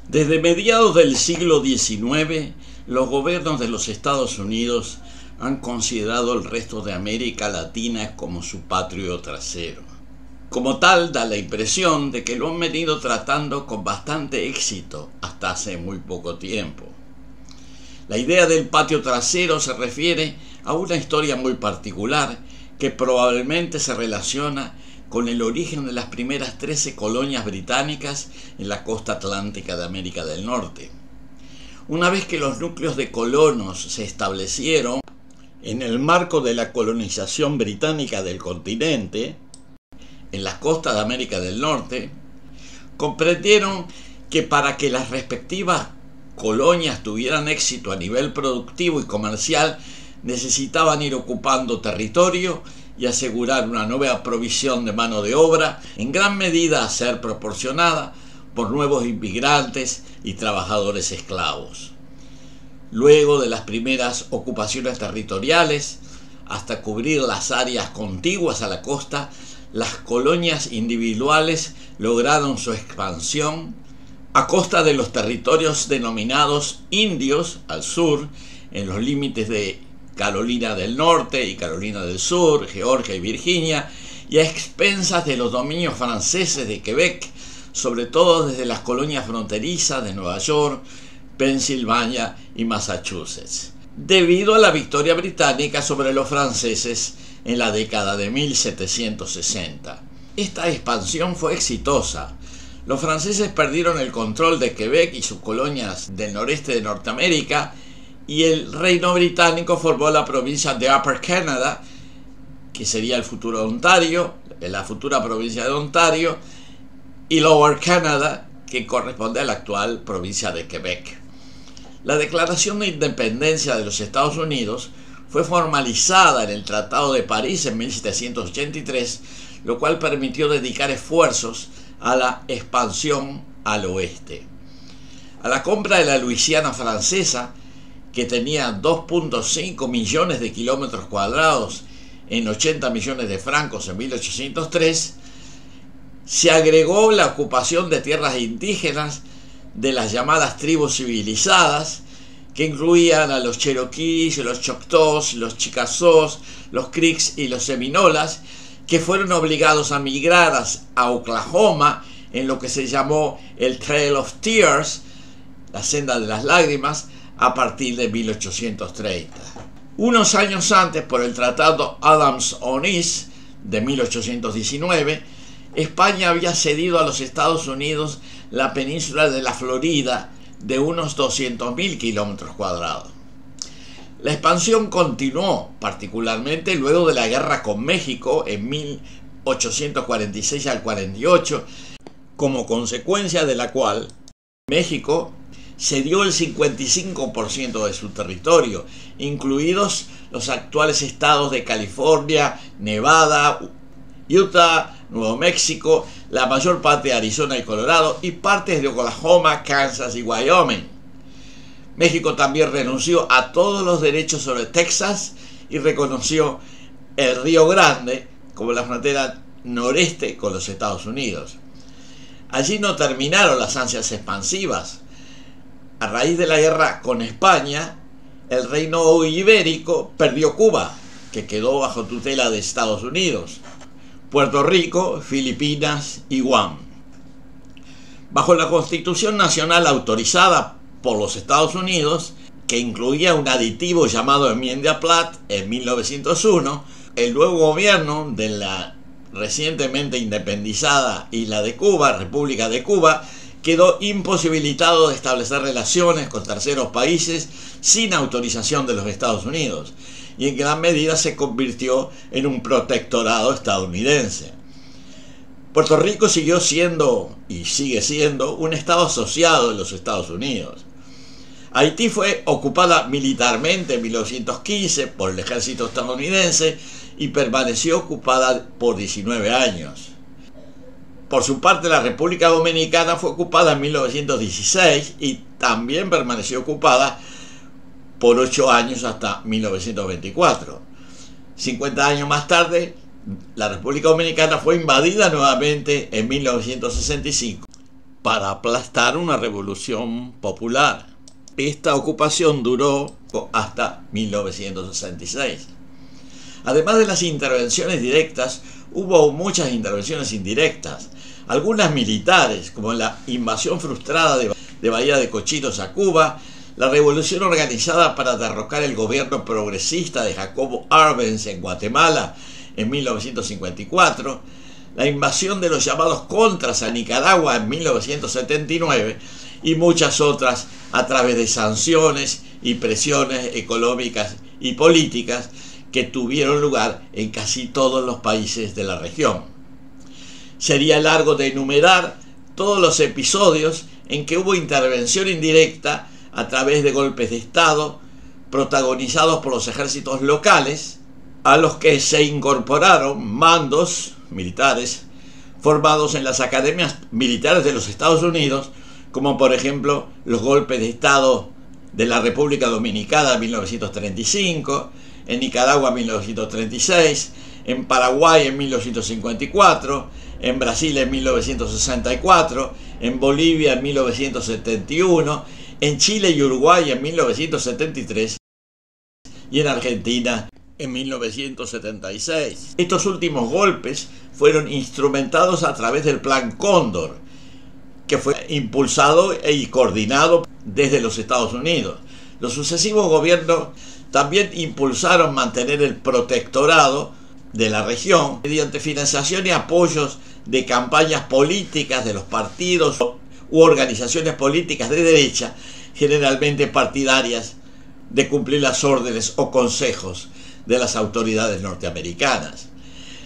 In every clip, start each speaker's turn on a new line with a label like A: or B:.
A: Desde mediados del siglo XIX, los gobiernos de los Estados Unidos han considerado el resto de América Latina como su patio trasero. Como tal, da la impresión de que lo han venido tratando con bastante éxito hasta hace muy poco tiempo. La idea del patio trasero se refiere a una historia muy particular que probablemente se relaciona con el origen de las primeras 13 colonias británicas en la costa atlántica de América del Norte. Una vez que los núcleos de colonos se establecieron en el marco de la colonización británica del continente, en las costas de América del Norte, comprendieron que para que las respectivas colonias tuvieran éxito a nivel productivo y comercial, necesitaban ir ocupando territorio y asegurar una nueva provisión de mano de obra, en gran medida a ser proporcionada por nuevos inmigrantes y trabajadores esclavos. Luego de las primeras ocupaciones territoriales, hasta cubrir las áreas contiguas a la costa, las colonias individuales lograron su expansión a costa de los territorios denominados indios al sur, en los límites de Carolina del Norte y Carolina del Sur, Georgia y Virginia, y a expensas de los dominios franceses de Quebec, sobre todo desde las colonias fronterizas de Nueva York, Pensilvania y Massachusetts, debido a la victoria británica sobre los franceses en la década de 1760. Esta expansión fue exitosa. Los franceses perdieron el control de Quebec y sus colonias del noreste de Norteamérica, y el Reino Británico formó la provincia de Upper Canada, que sería el futuro Ontario, la futura provincia de Ontario, y Lower Canada, que corresponde a la actual provincia de Quebec. La Declaración de Independencia de los Estados Unidos fue formalizada en el Tratado de París en 1783, lo cual permitió dedicar esfuerzos a la expansión al oeste. A la compra de la Luisiana francesa, que tenía 2.5 millones de kilómetros cuadrados en 80 millones de francos en 1803, se agregó la ocupación de tierras indígenas de las llamadas tribus civilizadas, que incluían a los cherokees, los choctaws, los chickasaws, los creeks y los seminolas, que fueron obligados a migrar a Oklahoma en lo que se llamó el Trail of Tears, la senda de las lágrimas, a partir de 1830. Unos años antes, por el Tratado Adams-Onis de 1819, España había cedido a los Estados Unidos la península de la Florida de unos 200.000 kilómetros cuadrados. La expansión continuó, particularmente luego de la guerra con México en 1846 al 48, como consecuencia de la cual México cedió el 55% de su territorio, incluidos los actuales estados de California, Nevada, Utah, Nuevo México, la mayor parte de Arizona y Colorado, y partes de Oklahoma, Kansas y Wyoming. México también renunció a todos los derechos sobre Texas y reconoció el Río Grande como la frontera noreste con los Estados Unidos. Allí no terminaron las ansias expansivas. A raíz de la guerra con España, el reino ibérico perdió Cuba, que quedó bajo tutela de Estados Unidos, Puerto Rico, Filipinas y Guam. Bajo la Constitución Nacional autorizada por los Estados Unidos, que incluía un aditivo llamado Enmienda Platt en 1901, el nuevo gobierno de la recientemente independizada isla de Cuba, República de Cuba, quedó imposibilitado de establecer relaciones con terceros países sin autorización de los Estados Unidos, y en gran medida se convirtió en un protectorado estadounidense. Puerto Rico siguió siendo, y sigue siendo, un estado asociado de los Estados Unidos. Haití fue ocupada militarmente en 1915 por el ejército estadounidense y permaneció ocupada por 19 años. Por su parte, la República Dominicana fue ocupada en 1916 y también permaneció ocupada por 8 años hasta 1924. 50 años más tarde, la República Dominicana fue invadida nuevamente en 1965. para aplastar una revolución popular. Esta ocupación duró hasta 1966. Además de las intervenciones directas, hubo muchas intervenciones indirectas, algunas militares, como la invasión frustrada de Bahía de Cochinos a Cuba, la revolución organizada para derrocar el gobierno progresista de Jacobo Arbenz en Guatemala en 1954, la invasión de los llamados contras a Nicaragua en 1979 y muchas otras a través de sanciones y presiones económicas y políticas que tuvieron lugar en casi todos los países de la región. Sería largo de enumerar todos los episodios en que hubo intervención indirecta a través de golpes de Estado protagonizados por los ejércitos locales, a los que se incorporaron mandos militares formados en las academias militares de los Estados Unidos, como por ejemplo los golpes de Estado de la República Dominicana en 1935, en Nicaragua en 1936, en Paraguay en 1954, en Brasil en 1964, en Bolivia en 1971, en Chile y Uruguay en 1973 y en Argentina en 1976. Estos últimos golpes fueron instrumentados a través del Plan Cóndor, que fue impulsado y coordinado desde los Estados Unidos. Los sucesivos gobiernos también impulsaron mantener el protectorado de la región mediante financiación y apoyos de campañas políticas de los partidos u organizaciones políticas de derecha, generalmente partidarias de cumplir las órdenes o consejos de las autoridades norteamericanas.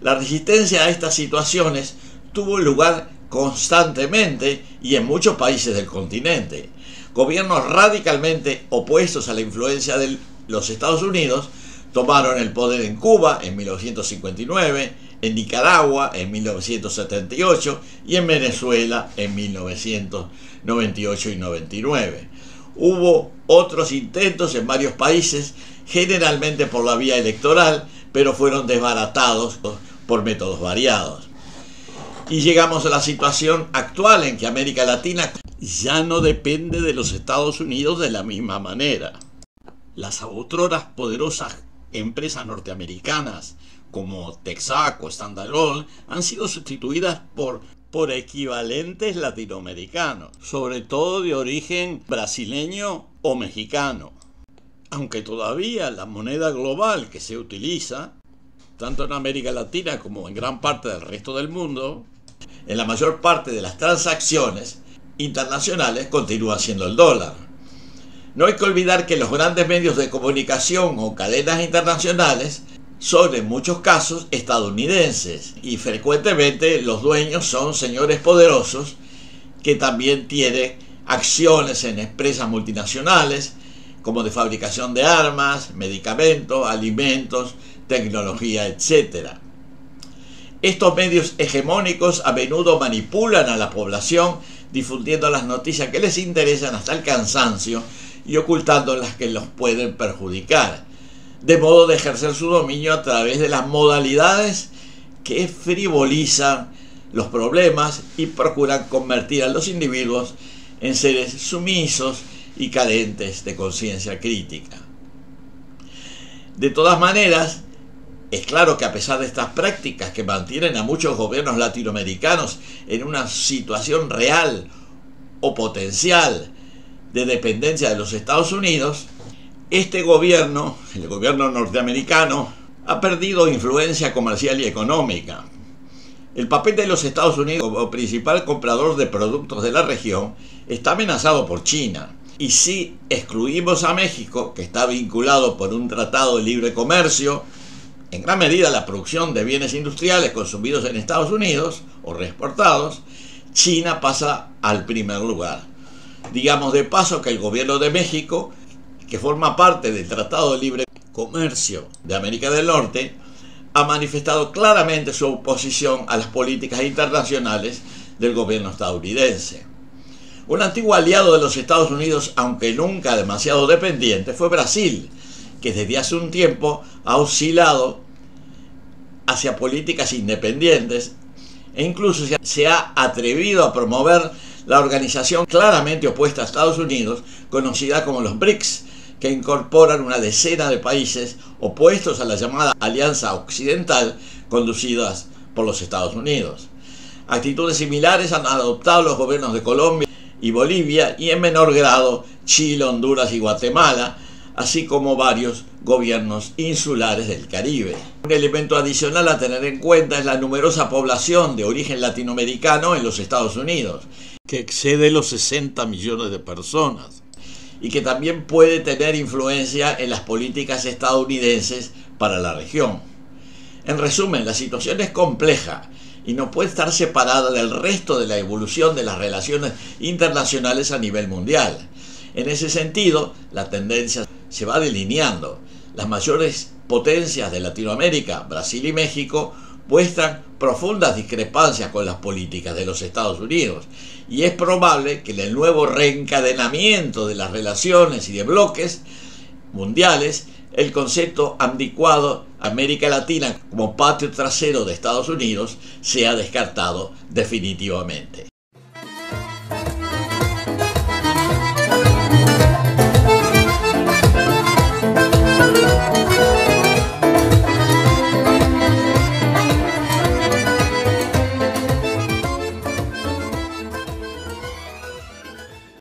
A: La resistencia a estas situaciones tuvo lugar constantemente y en muchos países del continente. Gobiernos radicalmente opuestos a la influencia de los Estados Unidos tomaron el poder en Cuba en 1959, en Nicaragua en 1978 y en Venezuela en 1998 y 99. Hubo otros intentos en varios países, generalmente por la vía electoral, pero fueron desbaratados por métodos variados. Y llegamos a la situación actual en que América Latina ya no depende de los Estados Unidos de la misma manera. Las outroras poderosas empresas norteamericanas como Texaco, Standard Oil han sido sustituidas por equivalentes latinoamericanos, sobre todo de origen brasileño o mexicano. Aunque todavía la moneda global que se utiliza, tanto en América Latina como en gran parte del resto del mundo, en la mayor parte de las transacciones internacionales continúa siendo el dólar. No hay que olvidar que los grandes medios de comunicación o cadenas internacionales son en muchos casos estadounidenses y frecuentemente los dueños son señores poderosos que también tienen acciones en empresas multinacionales como de fabricación de armas, medicamentos, alimentos, tecnología, etc. Estos medios hegemónicos a menudo manipulan a la población difundiendo las noticias que les interesan hasta el cansancio y ocultando las que los pueden perjudicar, de modo de ejercer su dominio a través de las modalidades que frivolizan los problemas y procuran convertir a los individuos en seres sumisos y carentes de conciencia crítica. De todas maneras, es claro que a pesar de estas prácticas que mantienen a muchos gobiernos latinoamericanos en una situación real o potencial de dependencia de los Estados Unidos, este gobierno, el gobierno norteamericano, ha perdido influencia comercial y económica. El papel de los Estados Unidos como principal comprador de productos de la región está amenazado por China. Y si excluimos a México, que está vinculado por un tratado de libre comercio, en gran medida la producción de bienes industriales consumidos en Estados Unidos o reexportados, China pasa al primer lugar. Digamos de paso que el gobierno de México, que forma parte del Tratado de Libre Comercio de América del Norte, ha manifestado claramente su oposición a las políticas internacionales del gobierno estadounidense. Un antiguo aliado de los Estados Unidos, aunque nunca demasiado dependiente, fue Brasil, que desde hace un tiempo ha oscilado hacia políticas independientes e incluso se ha atrevido a promover la organización claramente opuesta a Estados Unidos, conocida como los BRICS, que incorporan una decena de países opuestos a la llamada Alianza Occidental, conducidas por los Estados Unidos. Actitudes similares han adoptado los gobiernos de Colombia y Bolivia, y en menor grado Chile, Honduras y Guatemala, así como varios gobiernos insulares del Caribe. Un elemento adicional a tener en cuenta es la numerosa población de origen latinoamericano en los Estados Unidos, que excede los 60 millones de personas, y que también puede tener influencia en las políticas estadounidenses para la región. En resumen, la situación es compleja y no puede estar separada del resto de la evolución de las relaciones internacionales a nivel mundial. En ese sentido, la tendencia se va delineando. Las mayores potencias de Latinoamérica, Brasil y México, muestran profundas discrepancias con las políticas de los Estados Unidos, y es probable que en el nuevo reencadenamiento de las relaciones y de bloques mundiales, el concepto anticuado América Latina como patio trasero de Estados Unidos sea descartado definitivamente.